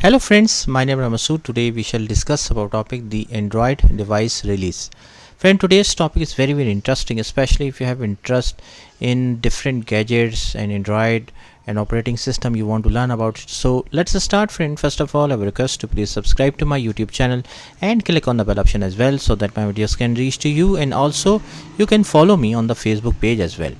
Hello friends, my name is Ramasud. Today we shall discuss about topic the Android device release. Friend, today's topic is very interesting, especially if you have interest in different gadgets and Android and operating system you want to learn about. So let's start, friend. First of all, I will request to please subscribe to my YouTube channel and click on the bell option as well, so that my videos can reach to you, and also you can follow me on the Facebook page as well.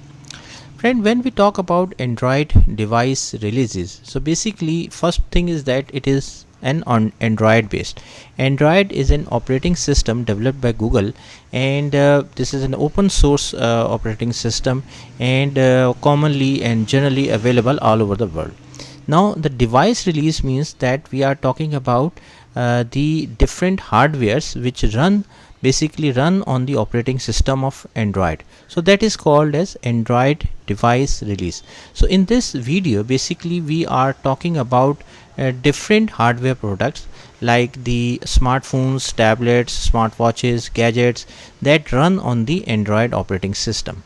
Friend, when we talk about Android device releases, so basically first thing is that it is an on Android based. Android is an operating system developed by Google, and this is an open source operating system, and commonly and generally available all over the world. Now the device release means that we are talking about the different hardwares which basically run on the operating system of Android. So that is called as Android device release. So in this video basically we are talking about different hardware products like the smartphones, tablets, smartwatches, gadgets that run on the Android operating system.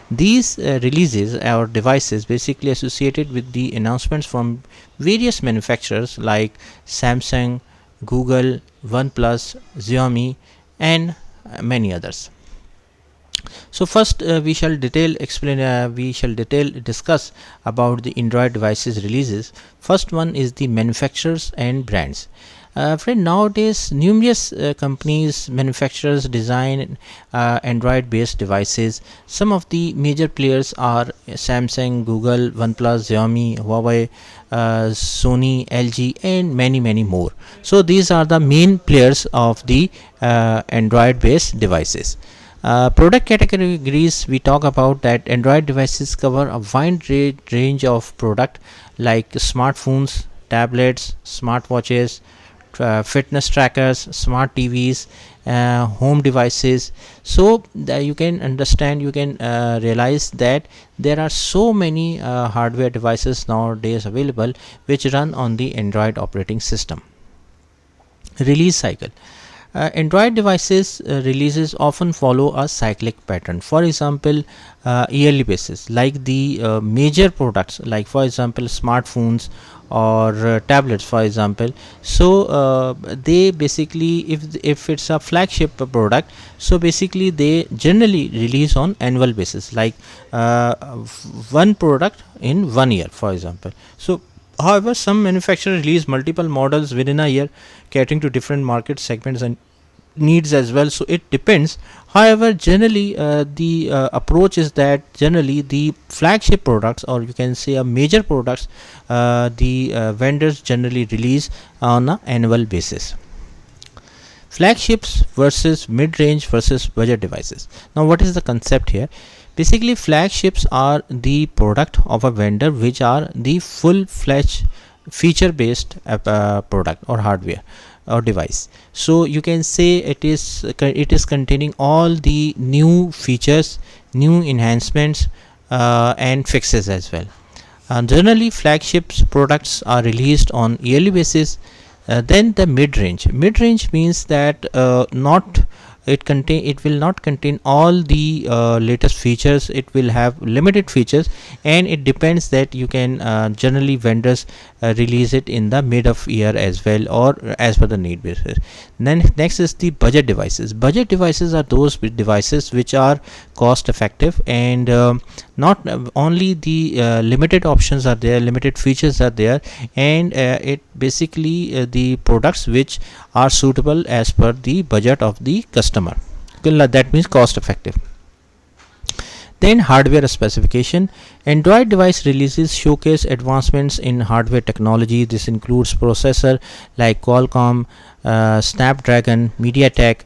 These releases or devices basically associated with the announcements from various manufacturers like Samsung, Google, OnePlus, Xiaomi, and many others. So first we shall detail discuss about the Android devices releases. First one is the manufacturers and brands. Friend, nowadays numerous companies, manufacturers design Android based devices. Some of the major players are Samsung, Google, OnePlus, Xiaomi, Huawei, Sony, LG, and many more. So these are the main players of the Android based devices. Product categories, we talk about that Android devices cover a wide range of product like smartphones, tablets, smartwatches, fitness trackers, smart TVs, home devices. So you can understand, you can realize that there are so many hardware devices nowadays available which run on the Android operating system. Release cycle. Android devices releases often follow a cyclic pattern. For example, yearly basis, like the major products, like for example smartphones or tablets, for example. So they basically, if it's a flagship product, so basically they generally release on annual basis, like one product in 1 year, for example. So however, some manufacturers release multiple models within a year, catering to different market segments and needs as well. So it depends. However, generally the approach is that generally the flagship products, or you can say a major products, the vendors generally release on an annual basis. Flagships versus mid-range versus budget devices. Now what is the concept here? Basically flagships are the product of a vendor which are the full-fledged feature based product or hardware or device. So you can say it is containing all the new features, new enhancements, and fixes as well. Generally flagships products are released on yearly basis. Then the mid-range means that it will not contain all the latest features. It will have limited features, and it depends that you can generally vendors release it in the mid of year as well, or as per the need basis. Then next is the budget devices. Budget devices are those devices which are cost effective, and not only the limited options are there, limited features are there, and it basically the products which are suitable as per the budget of the customer. That means cost effective. Then hardware specification. Android device releases showcase advancements in hardware technology. This includes processor like Qualcomm, Snapdragon, MediaTek,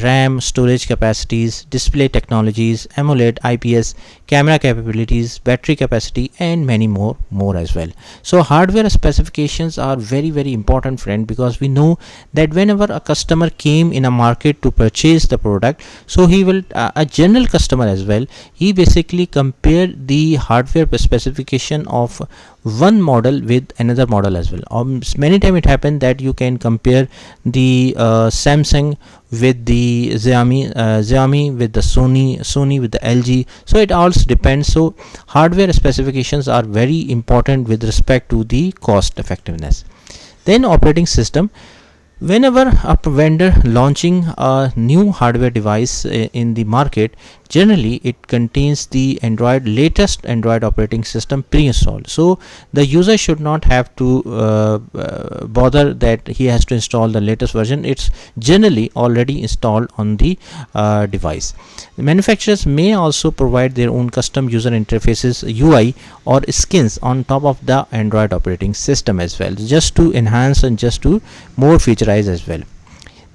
RAM, storage capacities, display technologies, AMOLED, IPS, camera capabilities, battery capacity, and many more as well. So hardware specifications are very important, friend, because we know that whenever a customer came in a market to purchase the product, so he will a general customer as well, he basically compare the hardware specification of one model with another model as well. Many times it happens that you can compare the Samsung with the Xiaomi with the Sony with the LG. So it also depends. So hardware specifications are very important with respect to the cost effectiveness. Then operating system. Whenever a vendor launching a new hardware device in the market, generally it contains the latest Android operating system pre-installed. So the user should not have to bother that he has to install the latest version. It's generally already installed on the device. The manufacturers may also provide their own custom user interfaces, UI, or skins on top of the Android operating system as well, just to enhance and just to more featurize as well.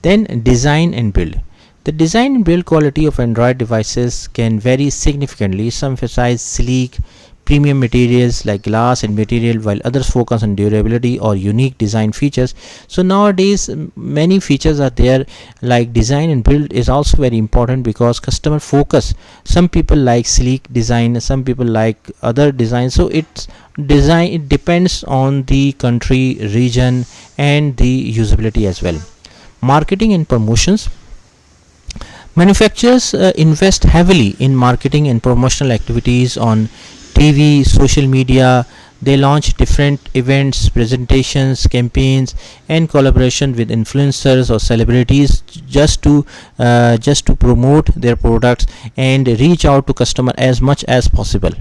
Then design and build. The design and build quality of Android devices can vary significantly. Some emphasize sleek, premium materials like glass and material, while others focus on durability or unique design features. So nowadays many features are there, like design and build is also very important because customer focus. Some people like sleek design, some people like other design. So it depends on the country, region, and the usability as well. Marketing and promotions. Manufacturers invest heavily in marketing and promotional activities on TV, social media. They launch different events, presentations, campaigns, and collaboration with influencers or celebrities just to promote their products and reach out to customer as much as possible.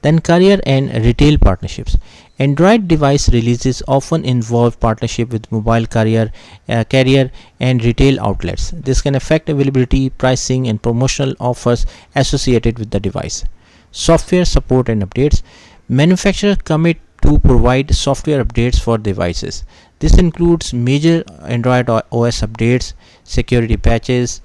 Then carrier and retail partnerships. Android device releases often involve partnership with mobile carrier and retail outlets. This can affect availability, pricing, and promotional offers associated with the device. Software support and updates. Manufacturers commit to provide software updates for devices. This includes major Android OS updates, security patches,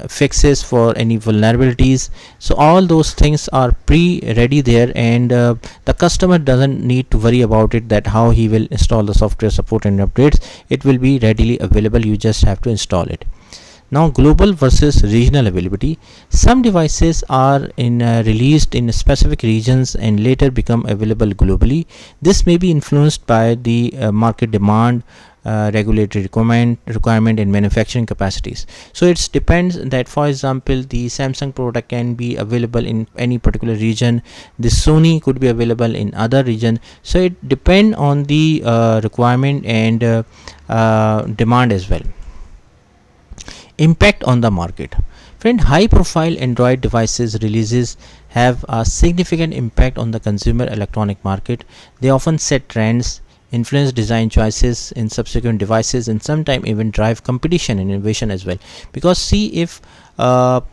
fixes for any vulnerabilities. So all those things are pre-ready there, and the customer doesn't need to worry about it, that how he will install the software support and updates. It will be readily available, you just have to install it. Now, global versus regional availability. Some devices are released in specific regions and later become available globally. This may be influenced by the market demand, regulatory requirement, and manufacturing capacities. So it depends that, for example, the Samsung product can be available in any particular region, the Sony could be available in other region. So it depends on the requirement and demand as well. Impact on the market. Friend, high profile Android devices releases have a significant impact on the consumer electronic market. They often set trends, influence design choices in subsequent devices, and sometimes even drive competition and innovation as well. Because see, if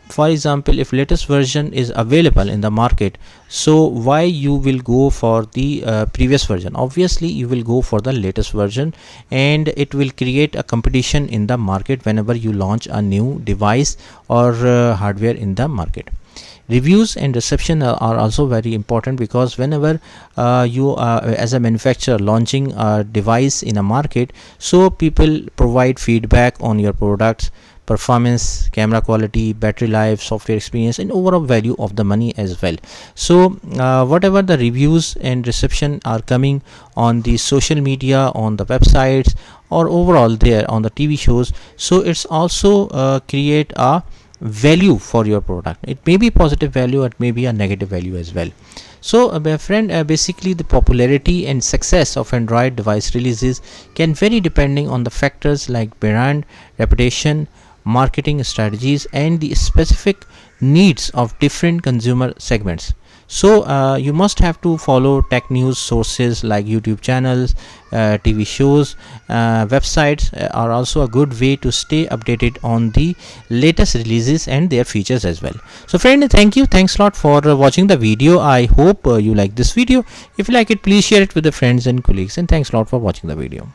for example, if latest version is available in the market, so why you will go for the previous version? Obviously you will go for the latest version, and it will create a competition in the market whenever you launch a new device or hardware in the market. Reviews and reception are also very important, because whenever you as a manufacturer launching a device in a market, so people provide feedback on your products, performance, camera quality, battery life, software experience, and overall value of the money as well. So whatever the reviews and reception are coming on the social media, on the websites, or overall there on the TV shows, so it's also create a value for your product. It may be positive value, it may be a negative value as well. So my friend, basically the popularity and success of Android device releases can vary depending on the factors like brand reputation, marketing strategies, and the specific needs of different consumer segments. So you must have to follow tech news sources like YouTube channels, TV shows, websites are also a good way to stay updated on the latest releases and their features as well. So friend, thanks a lot for watching the video. I hope you like this video. If you like it, please share it with the friends and colleagues, and thanks a lot for watching the video.